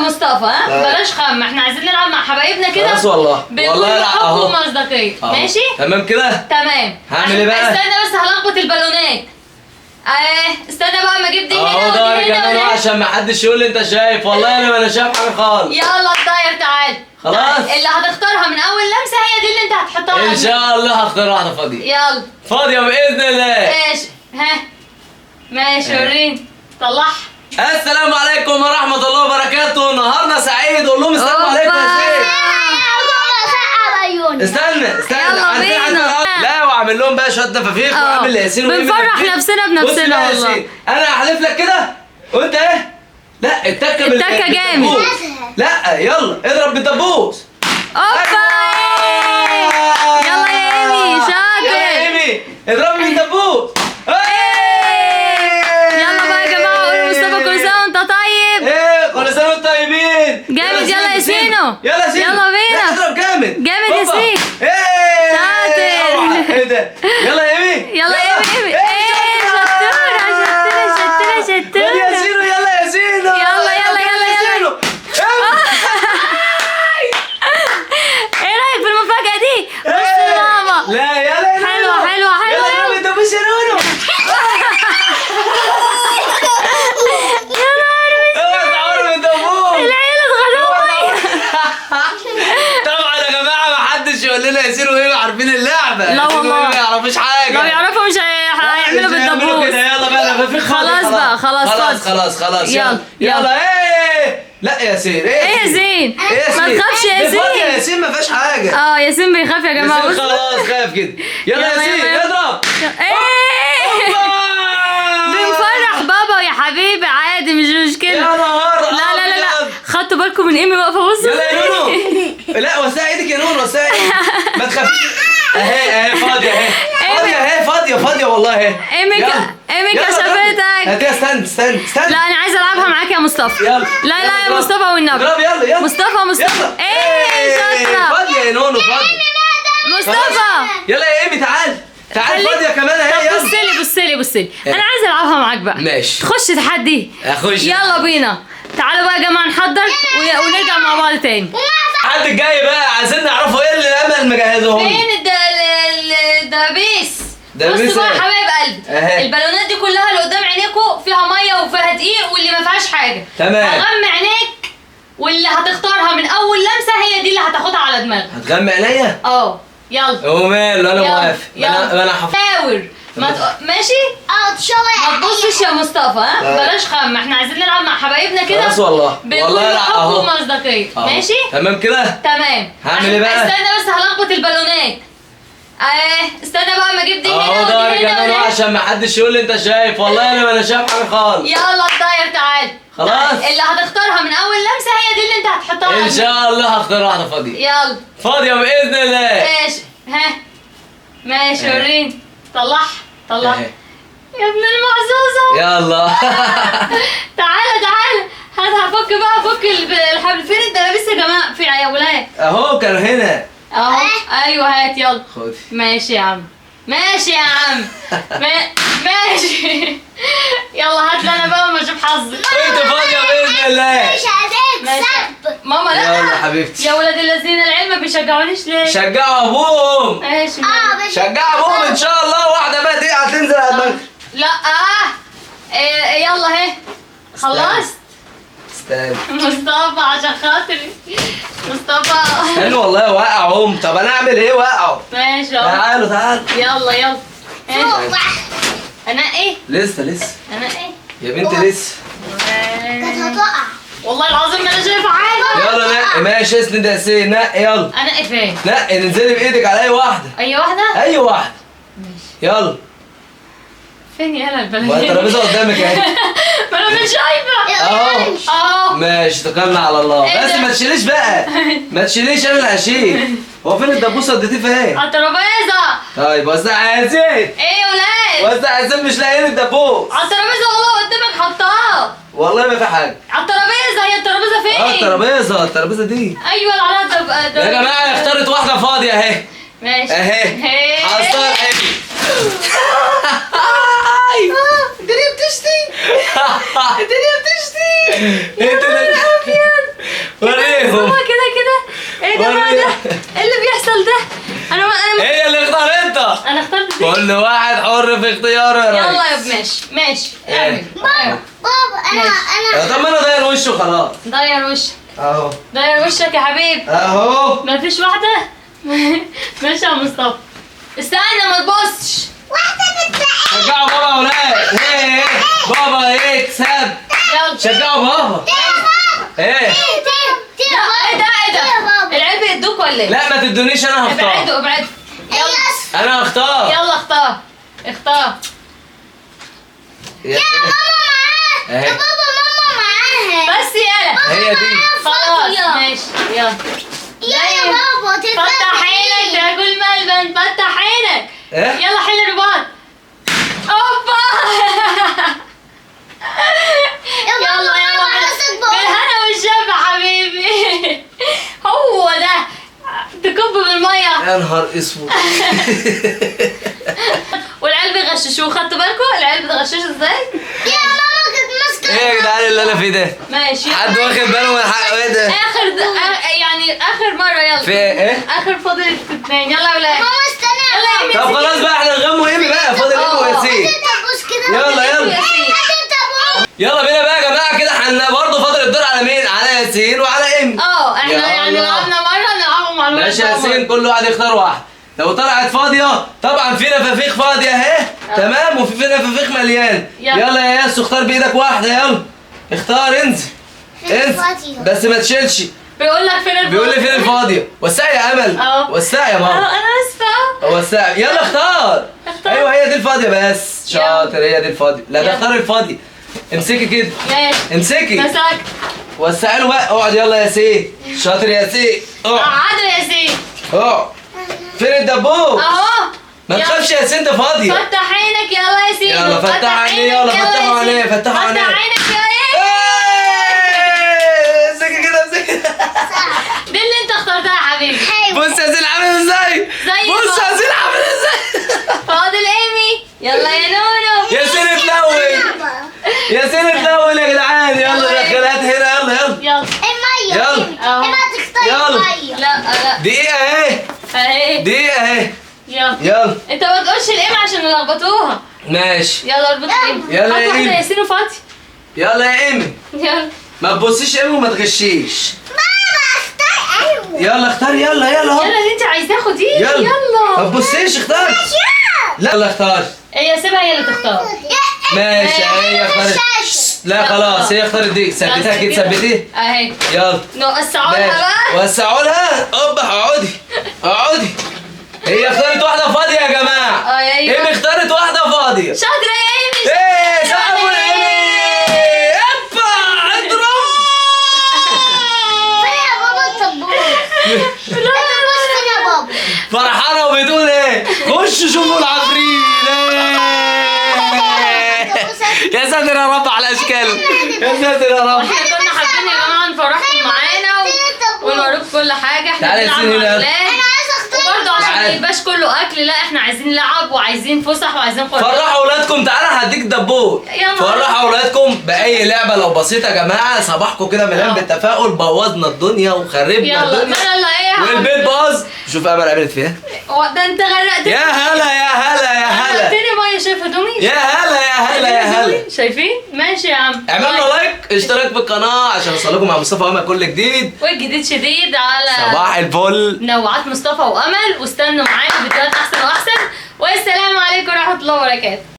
مصطفى ها بلاش خم، احنا عايزين نلعب مع حبايبنا كده. خلاص والله بكل حب ومصداقيه. ماشي تمام كده. تمام. هعمل ايه بقى؟ استنى بس هلخبط البالونات. استنى بقى ما اجيب دي هنا اهو ضهري ودي كمان هنا عشان ما حدش يقول لي انت شايف. والله انا ما انا شايف حاجه خالص. يلا الطاير تعال. خلاص اللي هتختارها من اول لمسه هي دي اللي انت هتحطها. ان شاء الله هختار واحده فاضيه. يلا فاضيه باذن الله. ماشي. ها ماشي وريني طلعها. السلام عليكم ورحمه الله وبركاته. نهارنا سعيد. قول لهم السلام عليكم يا سيدي. استنى يلا بينا. لا واعمل لهم بقى شويه نفافيخ واعمل لياسين بنفرح نفسنا بنفسنا والله. انا هحلف لك كده وانت ايه؟ لا التكه التكه جامد. لا يلا اضرب بالدبوس. اوبا يلا يا ايمي شاطر. يلا يا ايمي اضرب بالدبوس. يلا بقى يا جماعه قولوا مصطفى كل سنه وانت طيب. ايه كل سنه وانتم طيبين. جامد. يلا يا سينو. يلا سينو. يلا بينا. اضرب جامد جامد يا سيدي. شاطر. ايه ده؟ يلا يا ايمي. يلا يا ايمي. ايه شطوره شطوره شطوره شطوره. خد يا سينو. يلا يا سينو. يلا يلا يلا يلا. ايه رايك في المفاجاه دي؟ بص يا ماما. لا يلا يا حلوه حلوه حلوه. يلا يا ايمي دبوس يا نونو. يا نهار اوعى تعوروا بالدبوس. العيال اتغربوا. طبعا يا جماعه ما حدش يقول لنا يا سينو ايه عارفين اللعبه. لا والله. ما يعرفوش حاجه. لو يعرفوا مش هيعملوا بالدبوس. كده. يلا بقى نفافيخ. خلاص بقى خلاص خلاص يلا يلا. ايه لا يا سين. ايه يا زين؟ ايه يا ما سين؟ تخافش يا دي فاضية زين. يا سين ما فيهاش حاجه. ياسين بيخاف يا جماعه. ياسين بص خلاص خاف كده. يلا يا سين اضرب. ايه بنفرح بابا يا حبيبي عادي مش مشكله. يا نهار لا لا لا لا خدتوا بالكم من ايمي واقفه بص. يلا يا نونو. لا وسع ايدك يا نونو وسع ايدك. ما تخافيش. اهي فاضيه فاضيه والله اهي. ايمي كشفتك. هاتيها. استنى لا انا عايزه العبها معاك يا مصطفى. يلا لا يا مصطفى والنبي. اضرب يلا مصطفى. ايه شاطره. فاضيه يا نونو فاضيه. مصطفى يلا يا ايمي تعال فاضيه كمان اهي. يلا بص لي انا عايزه العبها معاك بقى. ماشي. تخش تحدي. اخش. يلا بينا. تعالوا بقى يا جماعه نحضر ونرجع مع بعض تاني. حد الجاي بقى عايزين نعرفوا ايه اللي امل مجهزهم. فين الدبابيس؟ دبابيس بصوا بقى ايه؟ يا حبايب قلبي. اهي. البالونات دي كلها اللي قدام عينيكوا فيها ميه وفيها دقيق واللي ما فيهاش حاجه. تمام. هغمي عينيك واللي هتختارها من اول لمسه هي دي اللي هتاخدها على دماغك. هتغمي عينيا؟ يلا. وماله انا موافق. يلا انا حافظ. حاور. ماشي؟ ما تبصش يا مصطفى ها بلاش خم، احنا عايزين نلعب مع حبايبنا كده. خلاص والله. بكل حب ومصداقيه. ماشي؟ تمام كده؟ تمام. هعمل ايه بقى؟ استنى بس هلخبط البالونات. استنى بقى ما اجيب دي هنا اهو ودي ضهري هنا كمان عشان ما حدش يقول لي انت شايف. والله انا ما انا شايف حاجه خالص. يلا الطاير تعال. خلاص. اللي هتختارها من اول لمسه هي دي اللي انت هتحطها. ان شاء الله هختار واحده فاضيه. يلا فاضيه باذن الله. ماشي. ها ماشي وريني. طلعها اهي. يا ابن المعزوزه. يلا. تعالى هفك بقى الحبل. فين الدبابيس يا جماعه؟ في يا ولاد اهو كانوا هنا. اهو. ايوه هات يلا. خد. ماشي يا عم. ماشي. يلا هات لي انا بقى وما اشوف حظي. انت فاضيه باذن الله. ماما لا. يلا حبيبتي. يا ولاد الذين العيال ما بيشجعونيش ليه؟ شجعوا ابوهم. ماشي. شجعوا ابوهم ان شاء الله. واحده بقى دي هتنزل على دماغك. لا يلا اهي. خلصت. استنى. مصطفى عشان خاطري. مصطفى. حلو والله وقعهم. طب انا اعمل ايه وقعوا؟ ماشي اهو. تعالوا. يلا انا ايه؟ لسه انا ايه؟ يا بنتي لسه. والله العظيم ما انا شايفه حاجه. يلا نقي. ماشي اسند يا سين. نقي يلا. انا ايه فين؟ نقي انزلي بايدك على اي واحده. اي واحده؟ اي واحده. ماشي. يلا. فين يالا البلد؟ ما الترابيزه قدامك اهي. ما انا مش شايفه. اهو. ماشي توكلنا على الله. بس ما تشيليش بقى. ما تشيليش انا اللي هشيل. هو فين الدبوسه اديتيه فين؟ على الترابيزه. طيب وزع يا زين. ايه يا ولاد؟ وزع يا زين مش لاقيين الدبوس. على الترابيزه والله قدامك حطاه. والله ما في حاجه. على الترابيزه. هي الترابيزه فين؟ الترابيزه دي. ايوه اللي عليها يا جماعه اختارت واحده فاضيه اهي. ماشي اهي. حصلها اهي. الدنيا بتشتي. انت انا اخترت دي. كل واحد حر في اختياره يا ريس. يلا يا ماشي ماشي اعمل. طب ما انا داير وشه خلاص. داير وشك اهو. داير وشك يا حبيبي. اهو. مفيش واحدة؟ ماشي يا مصطفى. استنى ما تبصش. شجعوا بابا يا ولاد. ايه بابا يكسب. يلا شجعوا بابا. ايه ايه ده العيال بيدوك ولا ايه؟ لا ما تدونيش انا هختار. ابعدوا ابعدوا. يلا انا هختار. يلا اختار اختار. يا اهي بس يلا هي دي. خلاص ماشي يلا. فتح عينك تاكل ملبن. فتح عينك. ايه يلا حل الرباط. اوبا. يلا بالهنا والشفا حبيبي. هو ده تكب بالميه. يا نهار اسود. والعيال بيغششوه. خدتوا بالكم العيال بتغششوا ازاي؟ ايه يا جدعان اللي انا فيه ده؟ ماشي حد واخد باله من حقه؟ ايه ده؟ يعني اخر مره يلا. في ايه؟ اخر فاضل اتنين. يلا يا ولاد. يلا يا طب خلاص بقى احنا نغموا ايمي بقى. فاضل ايمي وياسين. يلا يلا بينا بقى يا جماعه كده. احنا برضه فاضل الدور على مين؟ على ياسين وعلى ايمي. احنا يلا. يعني لعبنا مره نلعبوا مع الولاد. ماشي يا ياسين كل واحد يختار واحد. لو طلعت فاضيه طبعا في نفافيخ فاضيه اهي تمام وفي نفافيخ مليان. يلا يا ياسو اختار بايدك واحده. يلا اختار. انزل بس ما تشيلش. بيقول لك فين الفاضي؟ بيقول لي فين الفاضيه. وسعي يا امل. وسعي يا ماما. انا اسفه. وسعي. يلا اختار. ايوه هي دي الفاضيه بس. شاطر هي دي الفاضيه. لا ده اختار الفاضيه. امسكي كده. ماشي امسكي. مسكت. وسعي له بقى. اقعد يلا يا ياسين. شاطر يا ياسين. اقعد. قعدوا يا ياسين. اقعد. فين الدبوس؟ اهو. ما تخافش يا ياسين ده فاضيه. فتح عينك يلا يا ياسين. يلا فتح عينيه. يلا فتحوا عينيه. فتحوا عينيه. فتح عينك يا امسكي كده. امسكي. دي اللي انت اخترتها يا حبيبي. بص يا ياسين عامل ازاي. زي بص يا ياسين عامل ازاي. فاضل ايمي. يلا يا نونو. ياسين اتلون. ياسين اتلون يا جدعان. يلا دخلات هنا. يلا يلا. لا دقيقة اهي. اهي. دقيقة اهي. يلا انت ما تقولش الايم عشان نلخبطوها. ماشي. يلا اربط الايم. يلا يا إيمي. ياسين وفاطي. يلا يا ايمي. يلا ما تبصيش ايمي وما تغشيش. يلا اختار. يلا يلا اللي انت عايزاه خديه. يلا ما يلا تبصيش. اختار. لا يلا اختار. هي سيبها هي اللي تختار. ماشي هي اختارت. لا خلاص هي اختارت دي. ثبتها كده. ثبتيه. اهي. يلا نوسعوا لها بقى. وسعوا لها. اوبا اقعدي. اقعدي. هي اختارت واحدة فاضية يا جماعة. ايوه ايمي اختارت واحدة فاضية. شاطرة يا ايمي. ايه سقفوا لايمي. ابا اضرب. فرحانة وبتقول ايه؟ خشوا شوفوا العفريت. يا ساتر يا رب على الاشكال. يا ساتر يا رب. احنا كنا حابين يا جماعة نفرحكم معانا ونوريكم كل حاجة. احنا تعالى بنلعب يا مع سيدي. الولاد. وبرضه عشان ما يبقاش كله اكل. لا احنا عايزين لعب وعايزين فسح وعايزين خروج. فرحوا اولادكم. تعالى هديك دبوس. فرحوا اولادكم باي لعبه لو بسيطه يا جماعه. صباحكم كده مليان بالتفاؤل. بوظنا الدنيا وخربنا يلا الدنيا يلا ايه والبيت باظ. شوف امل عملت فيها. ده انت غرقتني. يا هلا يا هلا يا هلا. غرقتني ميه. شايف هدومي؟ يا هلا يا هلا يا هلا. شايفين؟ ماشي يا عم. اعملوا لايك اشتراك في القناه عشان يوصلكم مع مصطفى وامل كل جديد. والجديد شديد على صباح الفل. منوعات مصطفى وامل. واستنوا معانا فيديوهات احسن واحسن. والسلام عليكم ورحمه الله وبركاته.